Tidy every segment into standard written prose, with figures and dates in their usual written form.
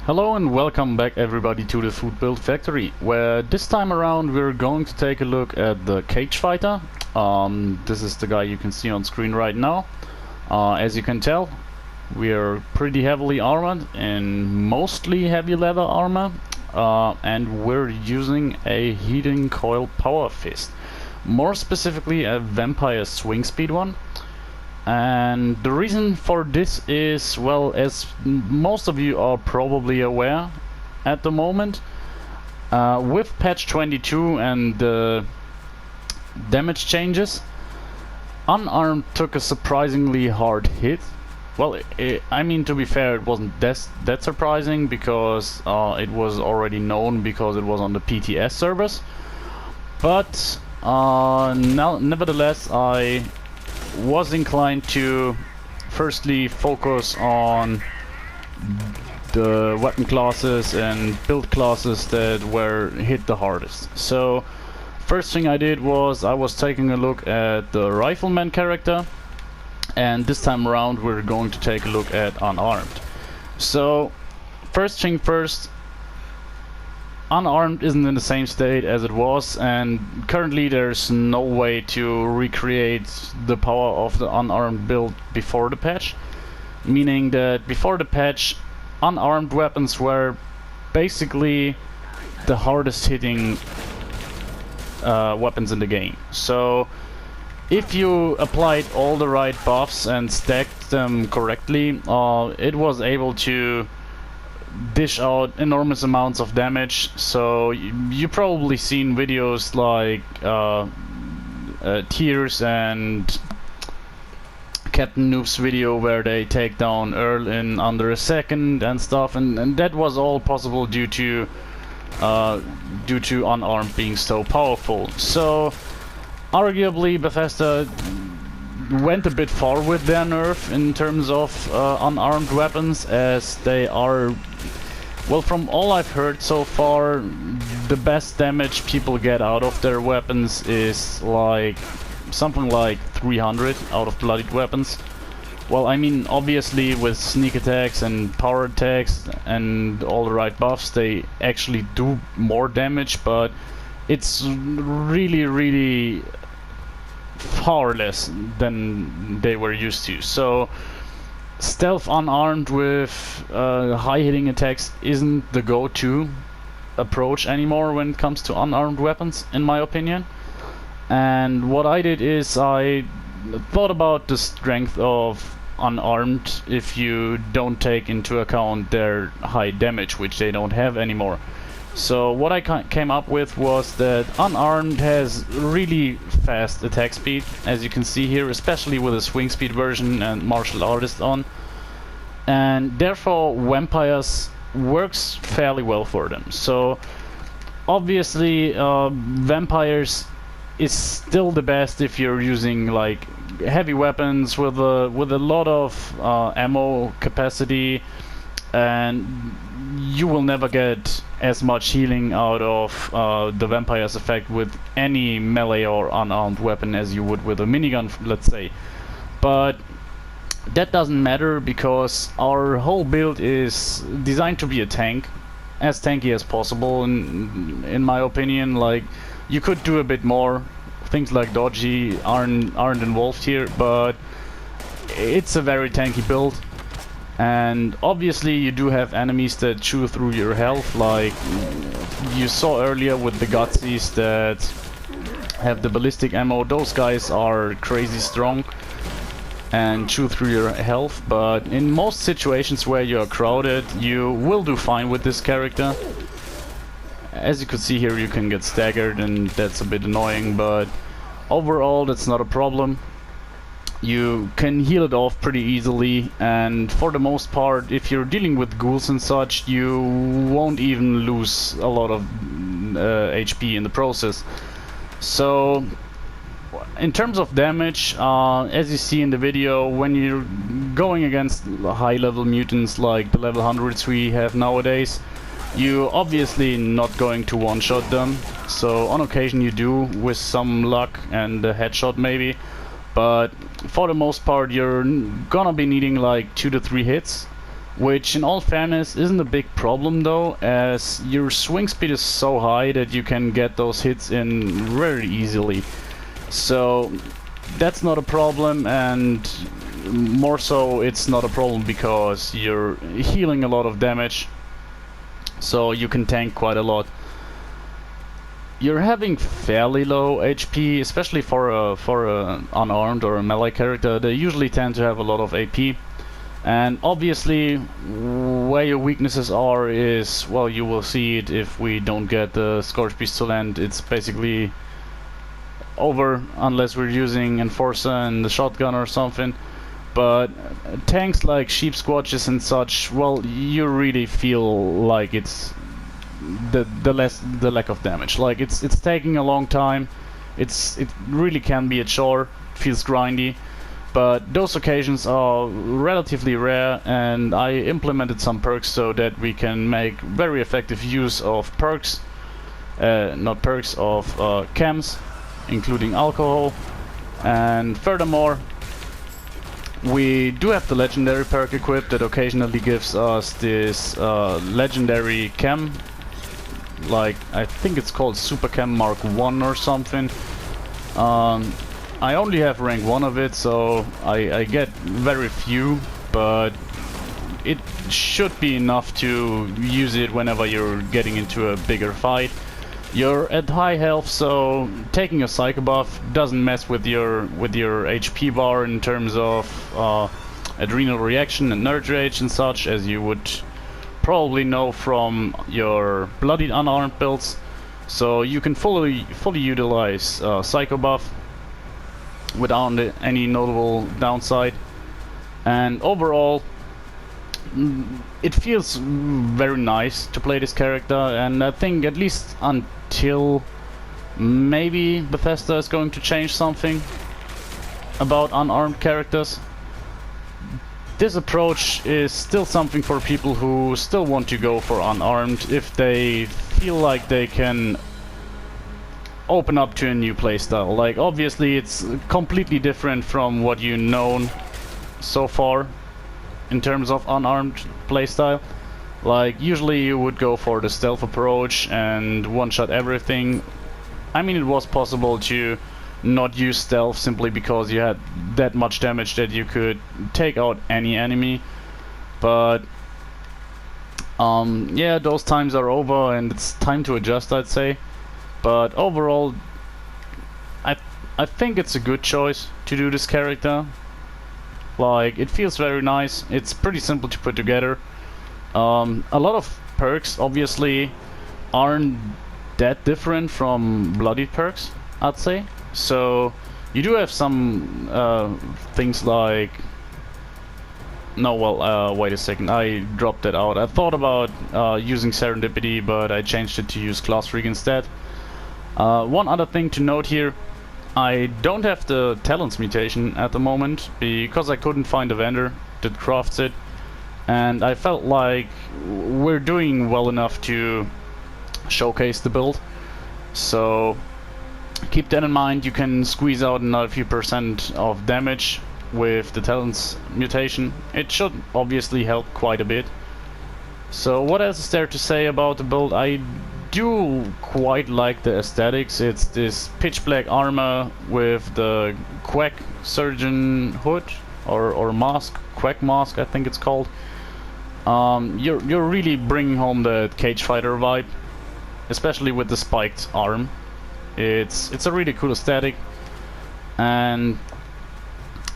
Hello and welcome back everybody to the Foodbuild factory, where this time around we're going to take a look at the Cagefighter. This is the guy you can see on screen right now. As you can tell, we're pretty heavily armored in mostly heavy leather armor, and we're using a heating coil power fist. More specifically a vampire swing speed one. And the reason for this is, well, as most of you are probably aware at the moment, with patch 22 and the damage changes, Unarmed took a surprisingly hard hit. Well, I mean, to be fair, it wasn't that surprising because it was already known because it was on the PTS servers. But nevertheless, I was inclined to firstly focus on the weapon classes and build classes that were hit the hardest. So first thing I did was I was taking a look at the rifleman character, and this time around we're going to take a look at Unarmed. So first thing first, Unarmed isn't in the same state as it was, and currently there's no way to recreate the power of the Unarmed build before the patch. Meaning that before the patch, Unarmed weapons were basically the hardest hitting weapons in the game. So if you applied all the right buffs and stacked them correctly, it was able to dish out enormous amounts of damage. So you probably seen videos like Tears and Captain Noob's video where they take down Earl in under a second and stuff, and that was all possible due to Unarmed being so powerful. So arguably Bethesda went a bit far with their nerf in terms of unarmed weapons, as they are, well, from all I've heard so far, the best damage people get out of their weapons is like something like 300 out of bloodied weapons. Well, I mean, obviously with sneak attacks and power attacks and all the right buffs, they actually do more damage, but it's really far less than they were used to. So stealth unarmed with high hitting attacks isn't the go-to approach anymore when it comes to unarmed weapons, in my opinion. And what I did is I thought about the strength of unarmed if you don't take into account their high damage, which they don't have anymore. So what I came up with was that Unarmed has really fast attack speed, as you can see here, especially with a swing speed version and martial artist on, and therefore vampires works fairly well for them. So obviously vampires is still the best if you're using like heavy weapons with a lot of ammo capacity, and you will never get as much healing out of the vampire's effect with any melee or unarmed weapon as you would with a minigun, let's say. But that doesn't matter because our whole build is designed to be a tank, as tanky as possible, in my opinion. Like, you could do a bit more, things like dodgy aren't involved here, but it's a very tanky build. And obviously you do have enemies that chew through your health, like you saw earlier with the Gutsies that have the ballistic ammo. Those guys are crazy strong and chew through your health, but in most situations where you are crowded, you will do fine with this character. As you could see here, you can get staggered, and that's a bit annoying, but overall that's not a problem. You can heal it off pretty easily, and for the most part, if you're dealing with ghouls and such, you won't even lose a lot of HP in the process. So in terms of damage, as you see in the video, when you're going against high level mutants like the level 100s we have nowadays, you obviously not going to one-shot them. So on occasion you do, with some luck and a headshot maybe. But for the most part, you're gonna be needing like 2 to 3 hits, which in all fairness isn't a big problem though, as your swing speed is so high that you can get those hits in very easily. So that's not a problem, and more so it's not a problem because you're healing a lot of damage, so you can tank quite a lot. You're having fairly low HP, especially for a unarmed or a melee character. They usually tend to have a lot of AP. And obviously, where your weaknesses are is, well, you will see it if we don't get the Scorch Beast to land. It's basically over unless we're using Enforcer and the shotgun or something. But tanks like Sheep Squatches and such, well, you really feel like it's the lack of damage. Like it's taking a long time. It really can be a chore. It feels grindy. But those occasions are relatively rare, and I implemented some perks so that we can make very effective use of perks, not perks, of chems, including alcohol. And furthermore, we do have the legendary perk equipped that occasionally gives us this legendary chem, like I think it's called Super Chem Mark 1 or something. I only have rank 1 of it, so I get very few, but it should be enough to use it whenever you're getting into a bigger fight. You're at high health, so taking a Psycho buff doesn't mess with your HP bar in terms of adrenal reaction and nerd rage and such, as you would probably know from your bloodied unarmed builds. So you can fully utilize Psycho buff without any notable downside, and overall it feels very nice to play this character. And I think at least until maybe Bethesda is going to change something about unarmed characters, this approach is still something for people who still want to go for unarmed if they feel like they can open up to a new playstyle. Like, obviously it's completely different from what you've known so far in terms of unarmed playstyle. Like, usually you would go for the stealth approach and one-shot everything. I mean, it was possible to not use stealth simply because you had that much damage that you could take out any enemy, but yeah, those times are over and it's time to adjust, I'd say. But overall, I think it's a good choice to do this character. Like, it feels very nice. It's pretty simple to put together. A lot of perks obviously aren't that different from bloodied perks, I'd say. So you do have some things like... No, well, wait a second, I dropped that out. I thought about using Serendipity, but I changed it to use Class Freak instead. One other thing to note here, I don't have the Talents mutation at the moment because I couldn't find a vendor that crafts it, and I felt like we're doing well enough to showcase the build. So keep that in mind. You can squeeze out another few % of damage with the Talents mutation. It should obviously help quite a bit. So what else is there to say about the build? I do quite like the aesthetics. It's this pitch black armor with the Quack Surgeon hood or mask, Quack mask I think it's called. You're really bringing home the Cagefighter vibe, especially with the spiked arm. It's a really cool aesthetic, and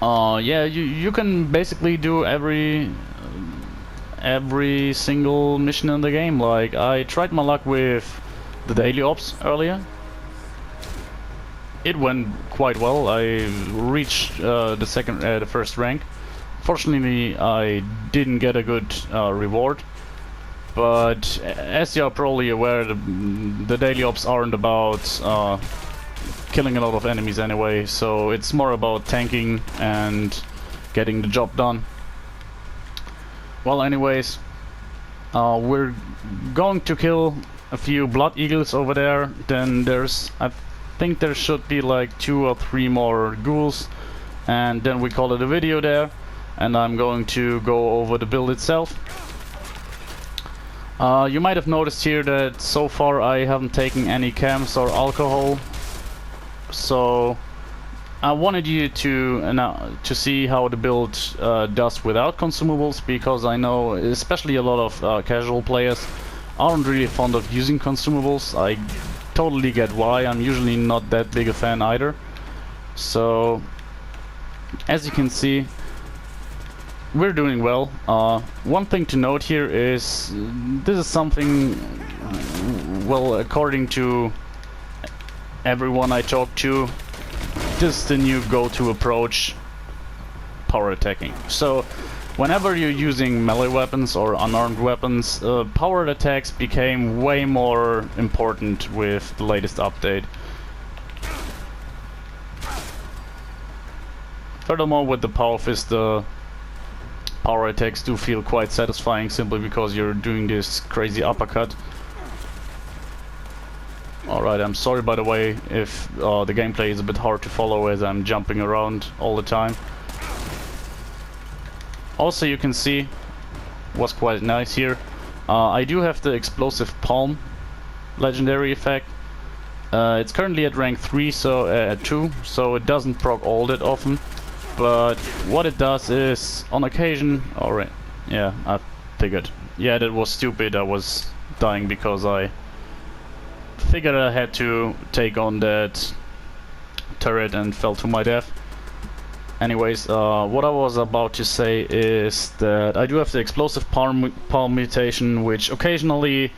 yeah, you can basically do every single mission in the game. Like, I tried my luck with the daily ops earlier. It went quite well. I reached the first rank. Fortunately, I didn't get a good reward. But as you're probably aware, the daily ops aren't about killing a lot of enemies anyway, so it's more about tanking and getting the job done. Well, anyways, we're going to kill a few Blood Eagles over there. Then I think there should be like 2 or 3 more ghouls, and then we call it a video there. And I'm going to go over the build itself. You might have noticed here that so far I haven't taken any chems or alcohol, so I wanted you to see how the build does without consumables, because I know especially a lot of casual players aren't really fond of using consumables. I totally get why. I'm usually not that big a fan either. So as you can see, we're doing well. One thing to note here is this is something, well, according to everyone I talk to, this is the new go-to approach: power attacking. So whenever you're using melee weapons or unarmed weapons, powered attacks became way more important with the latest update. Furthermore, with the power fist, the power attacks do feel quite satisfying, simply because you're doing this crazy uppercut. Alright, I'm sorry by the way if the gameplay is a bit hard to follow as I'm jumping around all the time. Also, you can see what's quite nice here. I do have the explosive palm legendary effect. It's currently at rank 3, so at 2, so it doesn't proc all that often. But what it does is, on occasion... Alright, yeah, I figured. Yeah, that was stupid. I was dying because I figured I had to take on that turret and fell to my death. Anyways, what I was about to say is that I do have the explosive palm mutation, which occasionally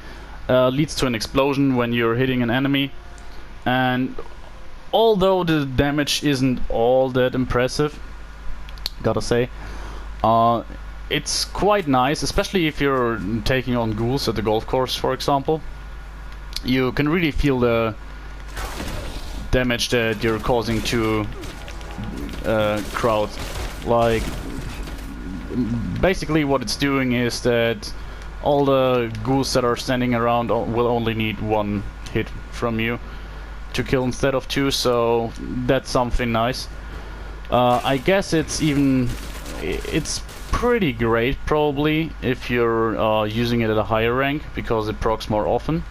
leads to an explosion when you're hitting an enemy. And although the damage isn't all that impressive, gotta say, it's quite nice, especially if you're taking on ghouls at the golf course, for example. You can really feel the damage that you're causing to crowds. Like, basically what it's doing is that all the ghouls that are standing around will only need one hit from you to kill instead of 2, so that's something nice. I guess it's pretty great probably if you're using it at a higher rank, because it procs more often.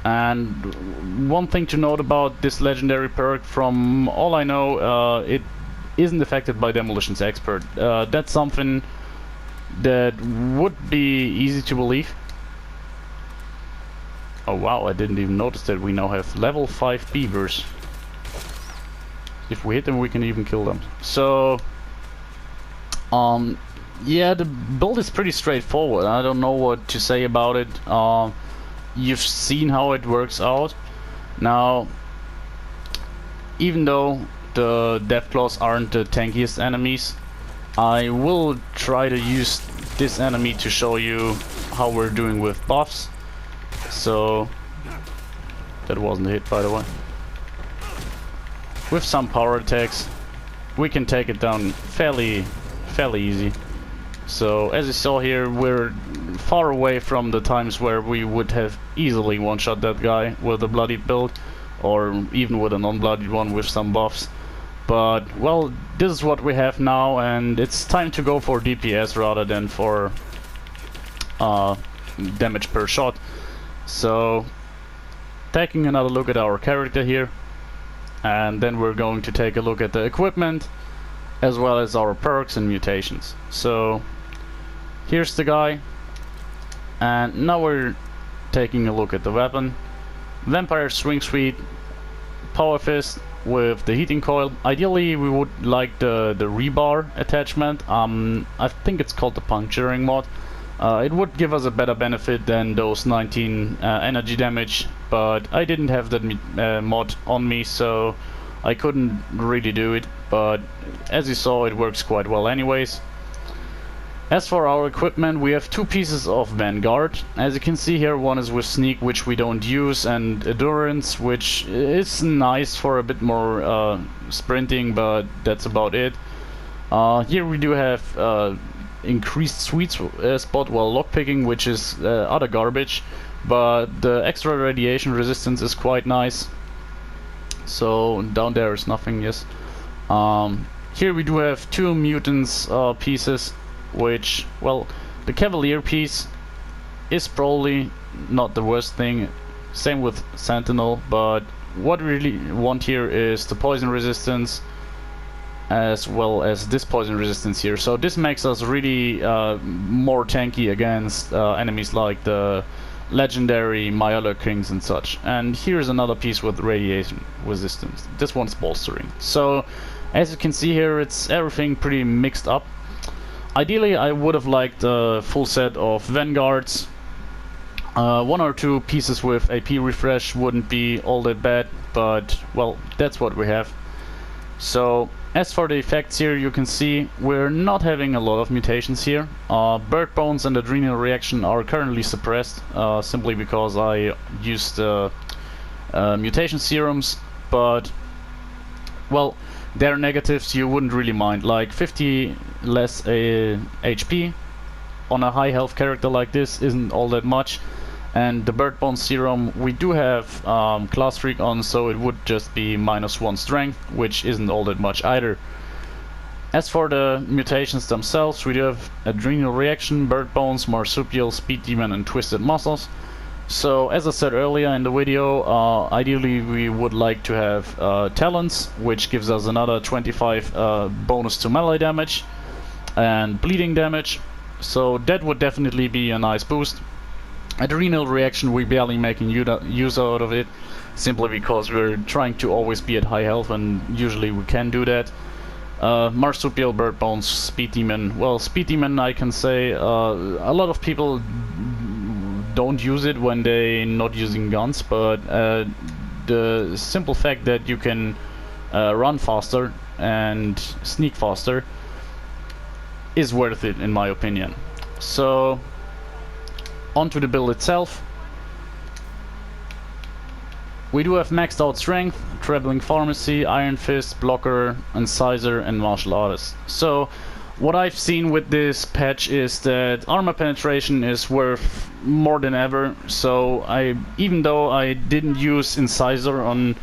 And one thing to note about this legendary perk, from all I know, it isn't affected by Demolition's Expert. That's something that would be easy to believe. Oh wow, I didn't even notice that we now have level 5 beavers. If we hit them, we can even kill them. So, yeah, the build is pretty straightforward. I don't know what to say about it. You've seen how it works out. Now, even though the Deathclaws aren't the tankiest enemies, I will try to use this enemy to show you how we're doing with buffs. So, that wasn't a hit, by the way. With some power attacks, we can take it down fairly easy. So, as you saw here, we're far away from the times where we would have easily one-shot that guy with a bloodied build, or even with a non-bloodied one with some buffs. But, well, this is what we have now, and it's time to go for DPS rather than for damage per shot. So, taking another look at our character here, and then we're going to take a look at the equipment as well as our perks and mutations. So here's the guy, and now we're taking a look at the weapon. Vampire Swing Suite, Power Fist with the heating coil. Ideally we would like the rebar attachment. I think it's called the puncturing mod. It would give us a better benefit than those 19 energy damage, but I didn't have that mod on me, so I couldn't really do it. But as you saw, it works quite well anyways. As for our equipment, we have 2 pieces of Vanguard. As you can see here, one is with Sneak, which we don't use, and Endurance, which is nice for a bit more sprinting, but that's about it. Here we do have increased sweet spot while lockpicking, which is utter garbage, but the extra radiation resistance is quite nice. So down there is nothing, yes. Here we do have 2 mutants pieces, which, well, the Cavalier piece is probably not the worst thing. Same with Sentinel, but what we really want here is the poison resistance as well as this poison resistance here. So this makes us really more tanky against enemies like the legendary Myala Kings and such. And here's another piece with radiation resistance. This one's bolstering. So as you can see here, it's everything pretty mixed up. Ideally I would have liked a full set of Vanguards. One or two pieces with AP refresh wouldn't be all that bad, but well, that's what we have. So as for the effects here, you can see we're not having a lot of mutations here. Bird Bones and Adrenal Reaction are currently suppressed, simply because I used mutation serums, but well, they're negatives, you wouldn't really mind. Like 50 less HP on a high health character like this isn't all that much. And the Bird Bone Serum, we do have Class Freak on, so it would just be -1 strength, which isn't all that much either. As for the mutations themselves, we do have Adrenal Reaction, Bird Bones, Marsupial, Speed Demon and Twisted Muscles. So as I said earlier in the video, ideally we would like to have Talons, which gives us another 25 bonus to melee damage and bleeding damage. So that would definitely be a nice boost. Adrenal Reaction, we're barely making use out of it, simply because we're trying to always be at high health, and usually we can do that. Marsupial, Bird Bones, Speed Demon. Well, Speed Demon, I can say a lot of people don't use it when they're not using guns, but the simple fact that you can run faster and sneak faster is worth it in my opinion. So onto the build itself. We do have maxed out strength, traveling pharmacy, iron fist, blocker, incisor and martial artist. So what I've seen with this patch is that armor penetration is worth more than ever. So even though I didn't use incisor on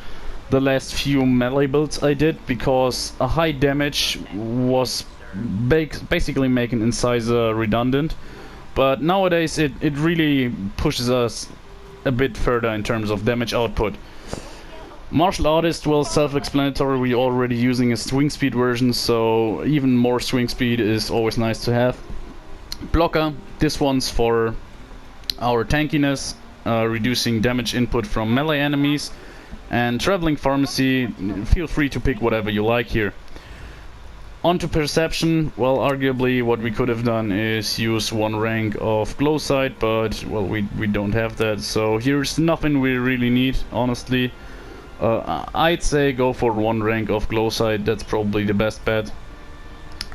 the last few melee builds I did, because a high damage was basically making incisor redundant. But nowadays it really pushes us a bit further in terms of damage output. Martial Artist, well, self-explanatory, we're already using a swing speed version, so even more swing speed is always nice to have. Blocker, this one's for our tankiness, reducing damage input from melee enemies. And Traveling Pharmacy, feel free to pick whatever you like here. Onto Perception, well, arguably what we could have done is use 1 rank of Glow Sight, but well, we don't have that, so here's nothing we really need, honestly. I'd say go for 1 rank of Glow Sight, that's probably the best bet.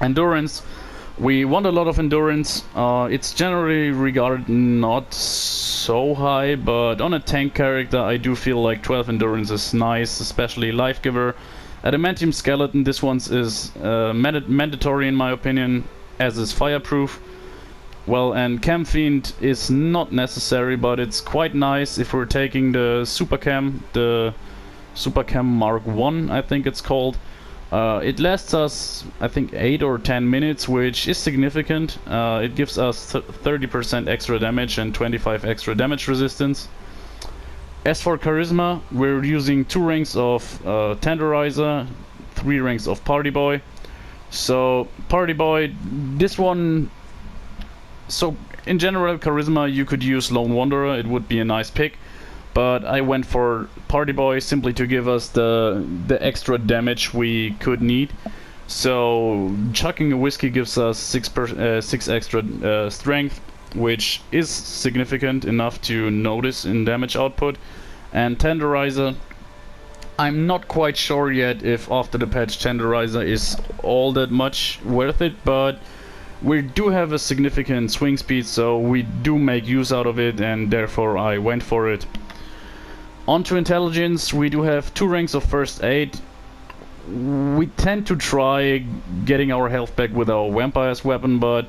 Endurance, we want a lot of endurance. It's generally regarded not so high, but on a tank character I do feel like 12 endurance is nice, especially Life Giver. Adamantium Skeleton, this one is mandatory in my opinion, as is Fireproof. Well, and Chem Fiend is not necessary, but it's quite nice if we're taking the Superchem, the Superchem Mark 1 I think it's called. It lasts us I think 8 or 10 minutes, which is significant. It gives us 30% extra damage and 25 extra damage resistance. As for Charisma, we're using 2 ranks of Tenderizer, 3 ranks of Party Boy. So Party Boy, this one, so in general Charisma you could use Lone Wanderer, it would be a nice pick. But I went for Party Boy simply to give us the extra damage we could need. So chucking a whiskey gives us 6 extra strength, which is significant enough to notice in damage output. And Tenderizer, I'm not quite sure yet if after the patch Tenderizer is all that much worth it, but we do have a significant swing speed, so we do make use out of it, and therefore I went for it. Onto Intelligence, we do have 2 ranks of First Aid. We tend to try getting our health back with our Vampire's weapon, but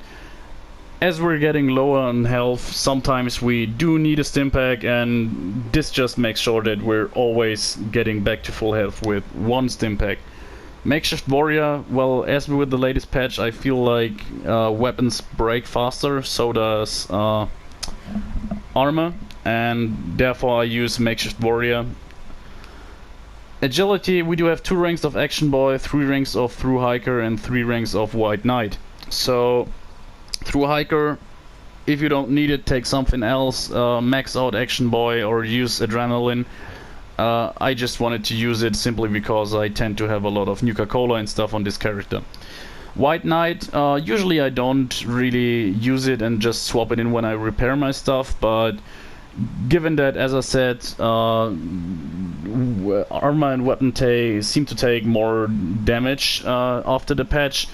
as we're getting lower on health, sometimes we do need a stim pack, and this just makes sure that we're always getting back to full health with 1 stim pack. Makeshift Warrior, well, as with the latest patch, I feel like weapons break faster, so does armor, and therefore I use Makeshift Warrior. Agility, we do have 2 ranks of Action Boy, 3 ranks of Through Hiker, and 3 ranks of White Knight. So, Through Hiker, if you don't need it, take something else, max out Action Boy or use Adrenaline. I just wanted to use it simply because I tend to have a lot of Nuka-Cola and stuff on this character. White Knight, usually I don't really use it and just swap it in when I repair my stuff, but given that, as I said, armor and weapon seem to take more damage after the patch,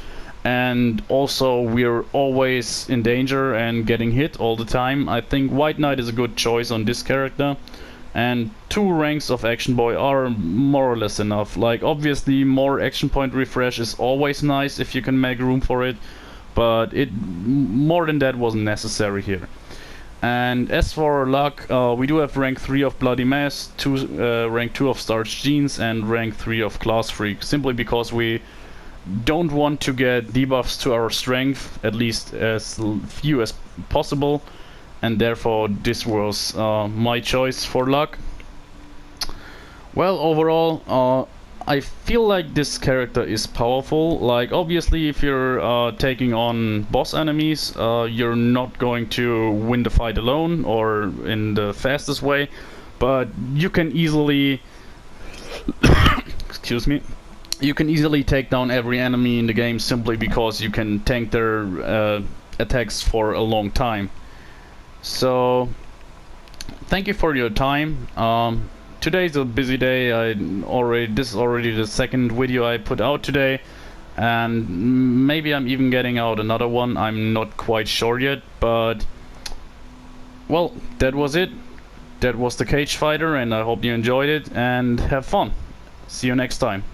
and also we're always in danger and getting hit all the time, I think White Knight is a good choice on this character. And 2 ranks of Action Boy are more or less enough. Like, obviously more action point refresh is always nice if you can make room for it, but more than that wasn't necessary here. And as for luck, we do have rank 3 of Bloody Mess, rank 2 of Starched Jeans, and rank 3 of Class Freak, simply because we don't want to get debuffs to our strength, at least as few as possible. And therefore this was my choice for luck. Well, overall, I feel like this character is powerful. Like, obviously if you're taking on boss enemies, you're not going to win the fight alone or in the fastest way, but you can easily excuse me, you can easily take down every enemy in the game simply because you can tank their attacks for a long time. So, thank you for your time. Today's a busy day. This is already the 2nd video I put out today, and maybe I'm even getting out another one. I'm not quite sure yet, but well, that was it. That was the Cagefighter, and I hope you enjoyed it and have fun. See you next time.